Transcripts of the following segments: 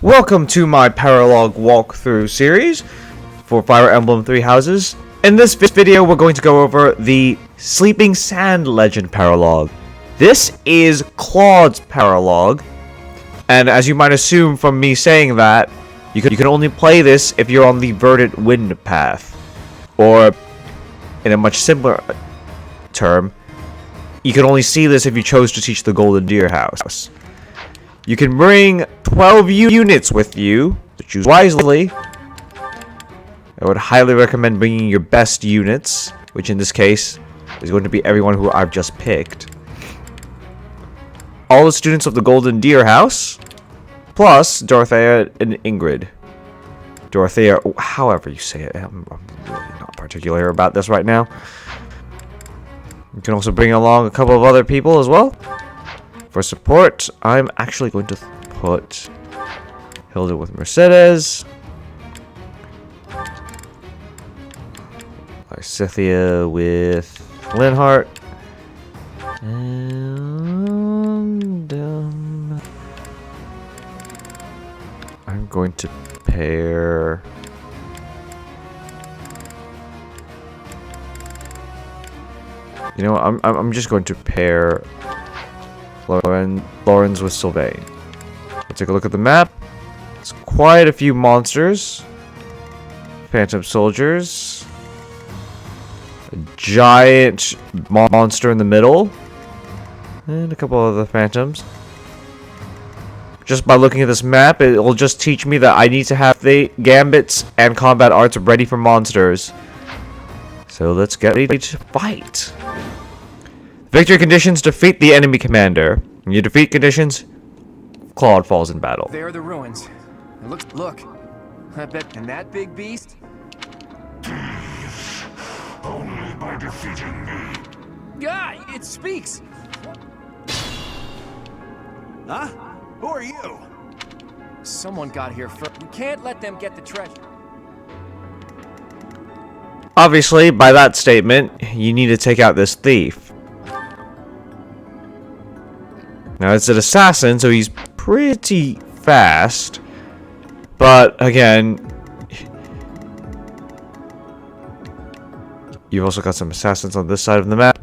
Welcome to my Paralogue walkthrough series for Fire Emblem Three Houses. In this video, we're going to go over the Sleeping Sand Legend Paralogue. This is Claude's Paralogue, and as you might assume from me saying that, you can only play this if you're on the Verdant Wind path, or in a much simpler term, you can only see this if you chose to teach the Golden Deer House. You can bring 12 units with you to choose wisely. I would highly recommend bringing your best units, which in this case is going to be everyone who I've just picked. All the students of the Golden Deer House, plus Dorothea and Ingrid. Dorothea, however you say it, I'm really not particular about this right now. You can also bring along a couple of other people as well. For support, I'm actually going to put Hilda with Mercedes, Scythia with Linhart, and I'm going to pair I'm just going to pair Lawrence with Sylvain. Let's take a look at the map. It's quite a few monsters. Phantom soldiers. A giant monster in the middle. And a couple of other phantoms. Just by looking at this map, it will just teach me that I need to have the gambits and combat arts ready for monsters. So let's get ready to fight. Victory conditions: defeat the enemy commander. In your defeat conditions, Claude falls in battle. There are the ruins. Look. I bet, and that big beast? Only by defeating me. Yeah, it speaks. Huh? Who are you? Someone got here first. We can't let them get the treasure. Obviously, by that statement, you need to take out this thief. Now, it's an assassin, so he's pretty fast. But, again, you've also got some assassins on this side of the map.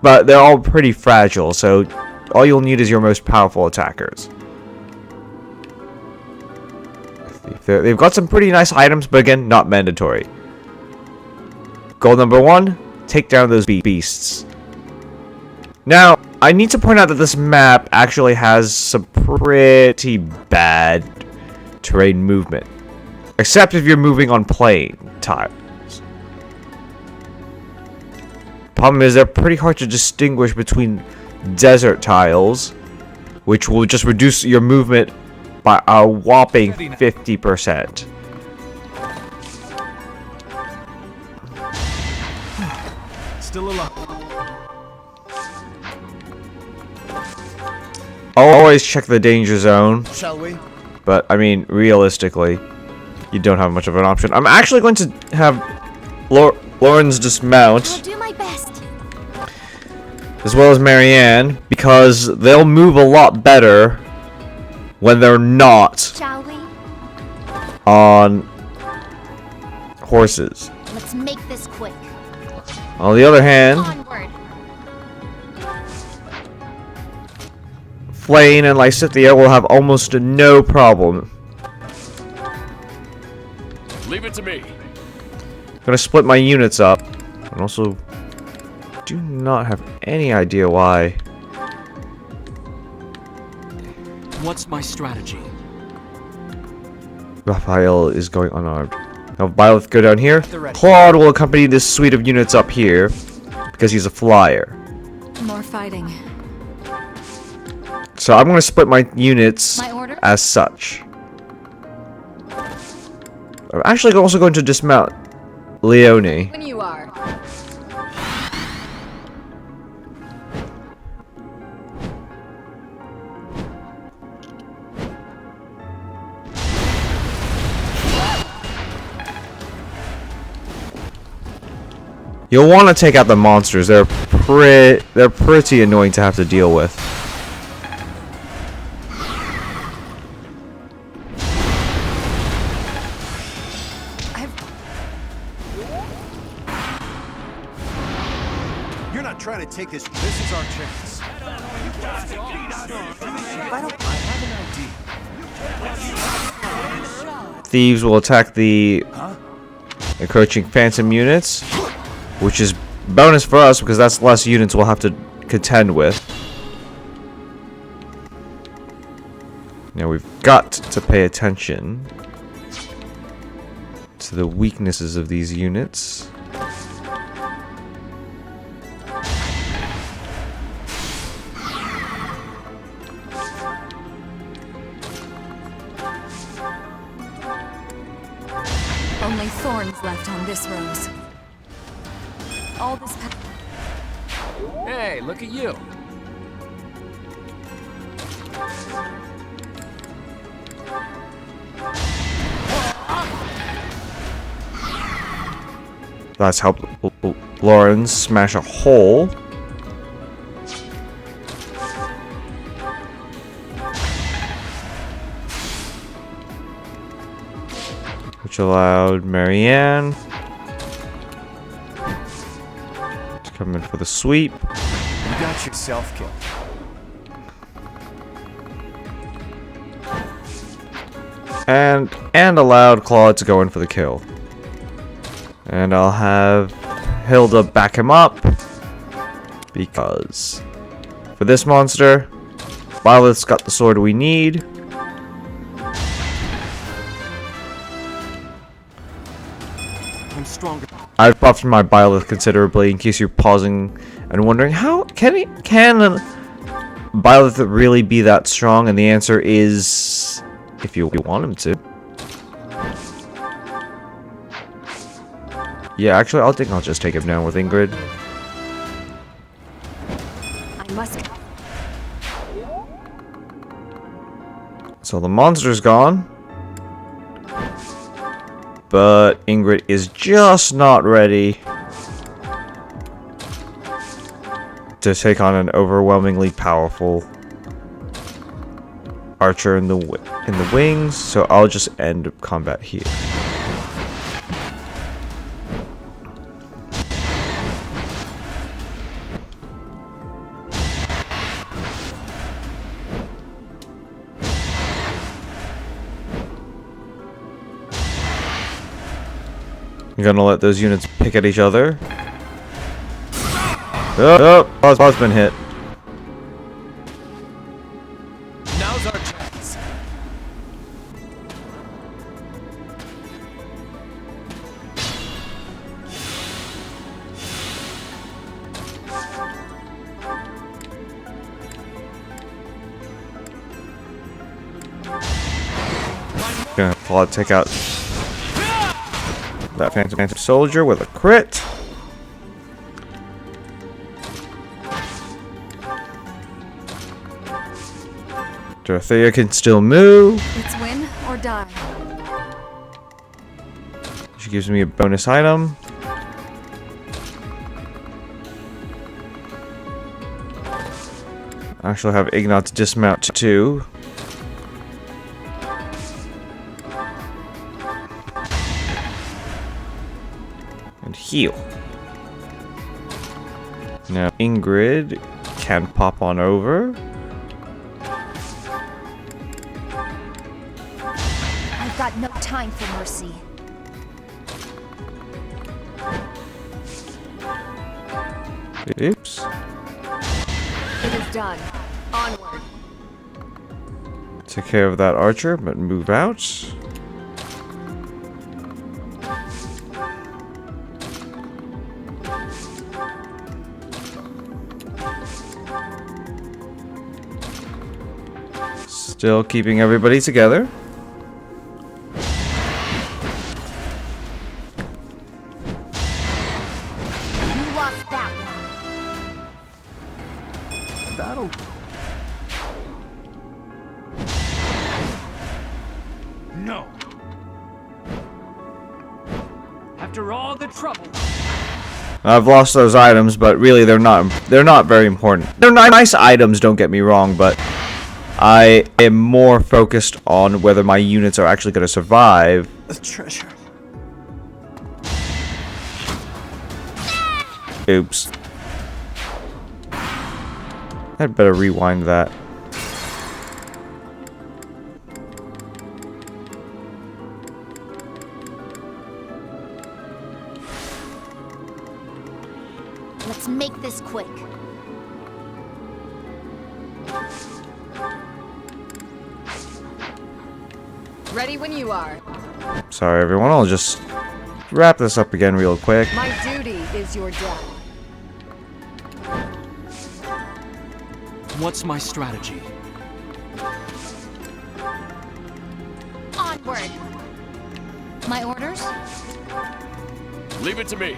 But they're all pretty fragile, so all you'll need is your most powerful attackers. They've got some pretty nice items, but again, not mandatory. Goal number 1, take down those beasts. Now, I need to point out that this map actually has some pretty bad terrain movement. Except if you're moving on plain tiles. Problem is, they're pretty hard to distinguish between desert tiles, which will just reduce your movement by a whopping 50%. Still alive. Always check the danger zone. Shall we? But, I mean, realistically, you don't have much of an option. I'm actually going to have Lauren's dismount. I'll do my best. As well as Marianne, because they'll move a lot better when they're not Shall we? on horses. Let's make this quick. On the other hand, Onward. Flane and Lysithia will have almost no problem. Leave it to me. I'm gonna split my units up, and also do not have any idea why. What's my strategy? Raphael is going unarmed. Now Byleth, go down here. Claude will accompany this suite of units up here because he's a flyer. More fighting. So I'm going to split my units My order? as such. I'm actually also going to dismount Leone. When you are. You'll want to take out the monsters. They're pretty annoying to have to deal with. not trying to take this. This is our chance. I have an idea. Thieves will attack the encroaching phantom units, which is bonus for us because that's less units we'll have to contend with. Now we've got to pay attention to the weaknesses of these units. Only thorns left on this rose. All this Hey, look at you. That's helped Lauren smash a hole. Which allowed Marianne to come in for the sweep. You got yourself killed. And allowed Claude to go in for the kill. And I'll have Hilda back him up, because for this monster, Violet's got the sword we need. I'm stronger. I've buffed my Byleth considerably, in case you're pausing and wondering, how can Byleth really be that strong? And the answer is, if you want him to. Yeah, actually, I think I'll just take him down with Ingrid. I must. So the monster's gone. But Ingrid is just not ready to take on an overwhelmingly powerful archer in the wings, so I'll just end combat here. I'm gonna let those units pick at each other. Oh, Claude's been hit. Now's our chance. Gonna Claude take out that phantom soldier with a crit. Dorothea can still move. It's win or die. She gives me a bonus item. I actually have Ignatz dismount too. And heal. Now Ingrid can pop on over. I've got no time for mercy. Oops. It is done. Onward. Take care of that archer, but move out. Still keeping everybody together. You lost that one. That'll. No. After all the trouble. I've lost those items, but really they're not very important. They're nice items, don't get me wrong, but I am more focused on whether my units are actually going to survive. The treasure. Oops. I'd better rewind that. Let's make this quick. Ready when you are. Sorry, everyone. I'll just wrap this up again real quick. My duty is your death. What's my strategy? Onward. My orders? Leave it to me.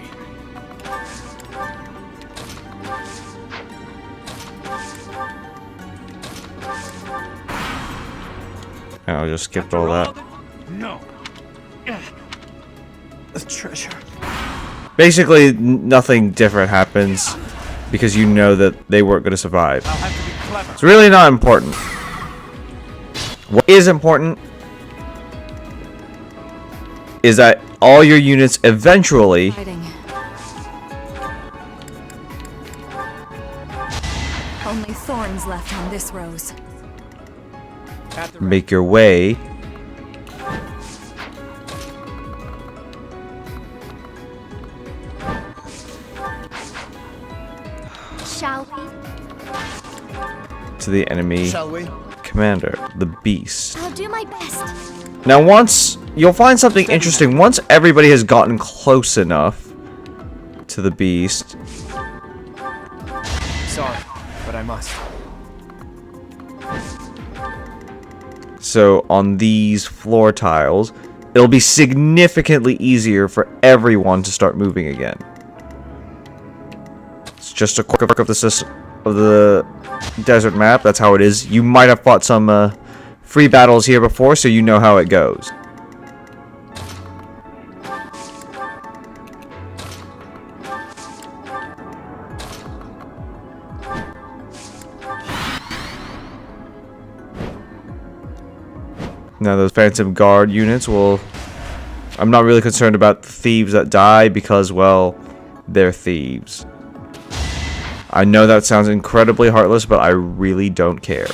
And I'll just skip all that. No. The treasure. Basically, nothing different happens because you know that they weren't going to survive. I'll have to be clever. It's really not important. What is important is that all your units eventually Fighting. Only thorns left on this rose. At the make your way Shall we? to the enemy Shall we? commander, the beast. I'll do my best. Now once, you'll find something interesting. Once everybody has gotten close enough to the beast. Sorry, but I must. So on these floor tiles, it'll be significantly easier for everyone to start moving again. It's just a quirk of the system of the desert map. That's how it is. You might have fought some free battles here before, so you know how it goes. Now those Phantom Guard units will... I'm not really concerned about the thieves that die because, well, they're thieves. I know that sounds incredibly heartless, but I really don't care.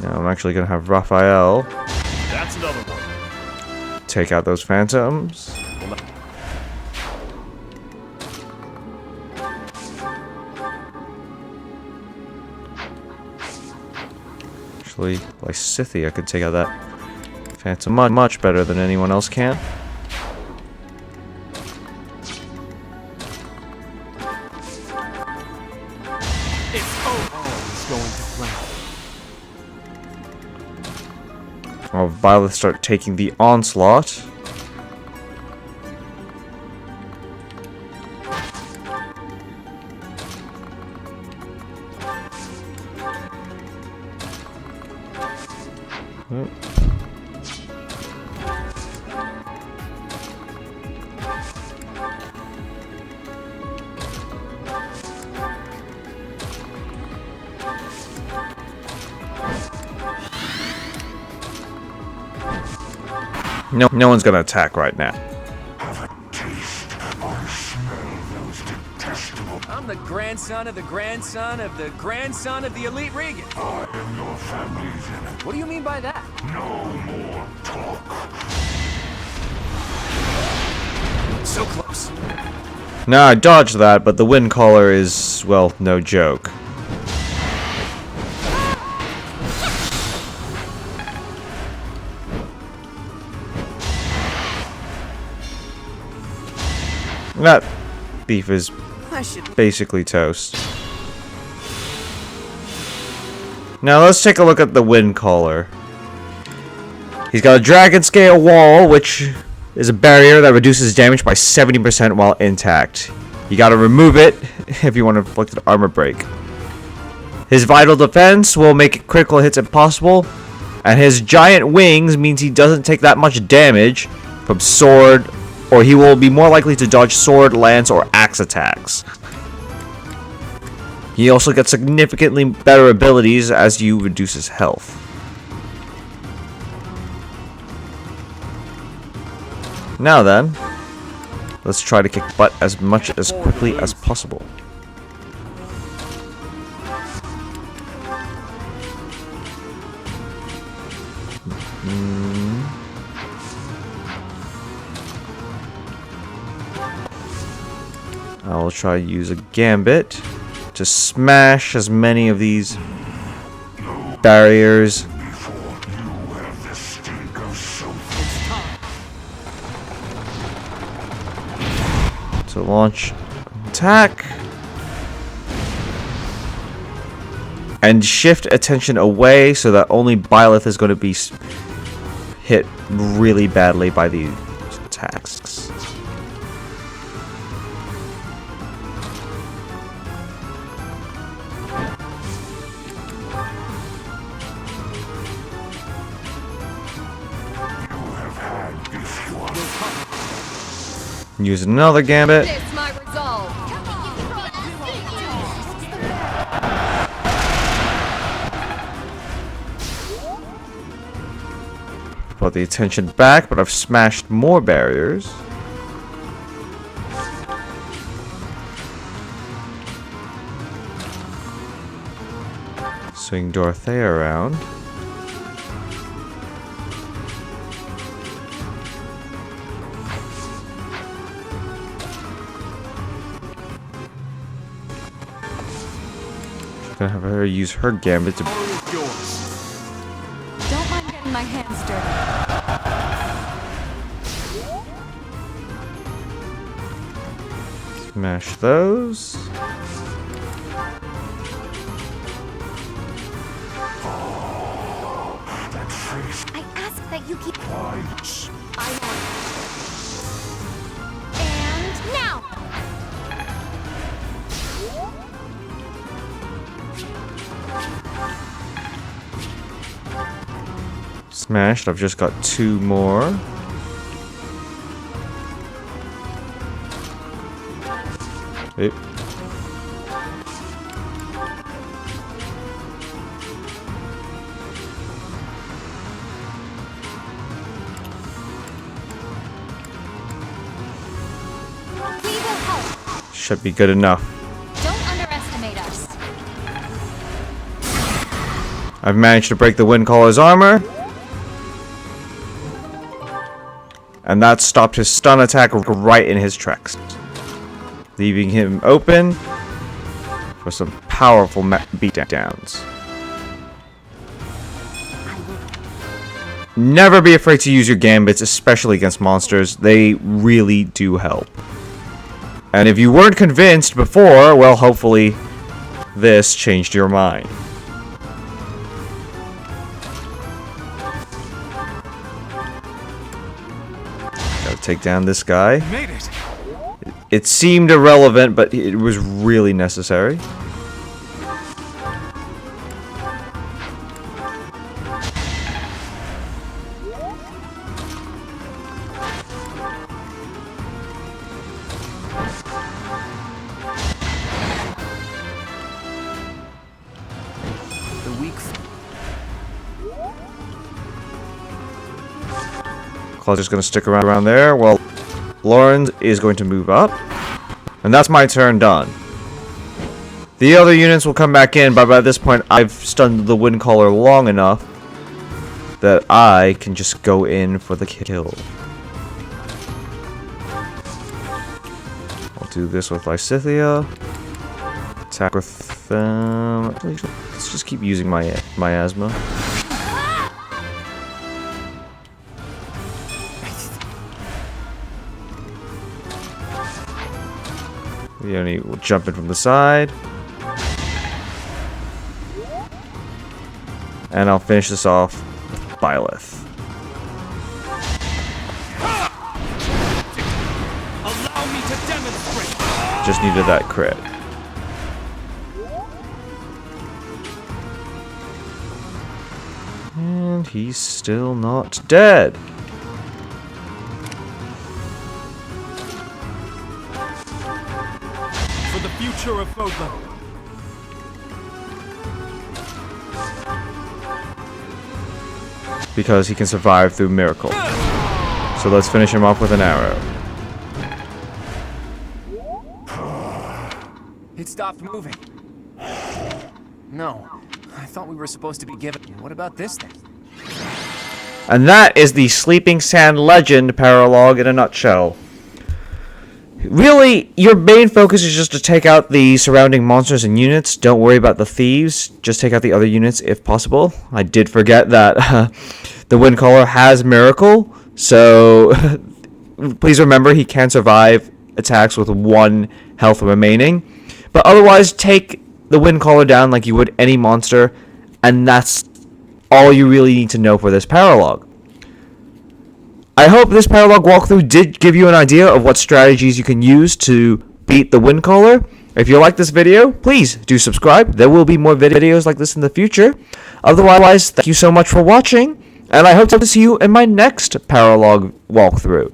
Now I'm actually going to have Raphael That's another one. take out those Phantoms. Actually, like Scythia could take out that Phantom much better than anyone else can. It's always going to plan. While Violet start taking the onslaught. No one's gonna attack right now. I'm the grandson of the grandson of the grandson of the elite Regan. I am your family's enemy. What do you mean by that? No more talk. So close. Nah, I dodged that, but the wind caller is, well, no joke. That thief is basically toast. Now let's take a look at the wind caller. He's got a dragon scale wall, which is a barrier that reduces damage by 70% while intact. You gotta remove it if you want to inflict an armor break. His vital defense will make critical hits impossible, and his giant wings means he doesn't take that much damage from sword, or he will be more likely to dodge sword, lance, or axe attacks. He also gets significantly better abilities as you reduce his health. Now then, Let's try to kick butt as much as quickly as possible. I'll try to use a gambit to smash as many of these barriers. To launch attack and shift attention away so that only Byleth is going to be hit really badly by these attacks. Use another gambit. This my resolve. Put the attention back, but I've smashed more barriers. Swing Dorothea around. Gonna have her use her gambit to Don't mind getting my hands dirty. smash those. I ask that you keep Quiet. I know. And now. Smashed. I've just got 2 more. Oop. We will help. Should be good enough. Don't underestimate us. I've managed to break the Windcaller's armor. And that stopped his stun attack right in his tracks, leaving him open for some powerful beatdowns. Never be afraid to use your gambits, especially against monsters. They really do help. And if you weren't convinced before, well, hopefully this changed your mind. Gotta take down this guy. Made it. It seemed irrelevant, but it was really necessary. The weak. Claude's just going to stick around there while Lauren is going to move up. And that's my turn done. The other units will come back in, but by this point I've stunned the Windcaller long enough that I can just go in for the kill. I'll do this with Lysithea. Attack with let's just keep using my miasma. Leonie will jump in from the side. And I'll finish this off with Byleth. Allow me to demonstrate. Just needed that crit. And he's still not dead. For the future of Fodlan. Because he can survive through miracle. So let's finish him off with an arrow. stopped moving. No, I thought we were supposed to be given... What about this thing? And that is the Sleeping Sand Legend Paralogue in a nutshell. Really, your main focus is just to take out the surrounding monsters and units. Don't worry about the thieves. Just take out the other units if possible. I did forget that the Windcaller has Miracle, so please remember he can survive attacks with 1 health remaining. But otherwise, take the Windcaller down like you would any monster, and that's all you really need to know for this Paralogue. I hope this Paralogue walkthrough did give you an idea of what strategies you can use to beat the Windcaller. If you like this video, please do subscribe. There will be more videos like this in the future. Otherwise, thank you so much for watching, and I hope to see you in my next Paralogue walkthrough.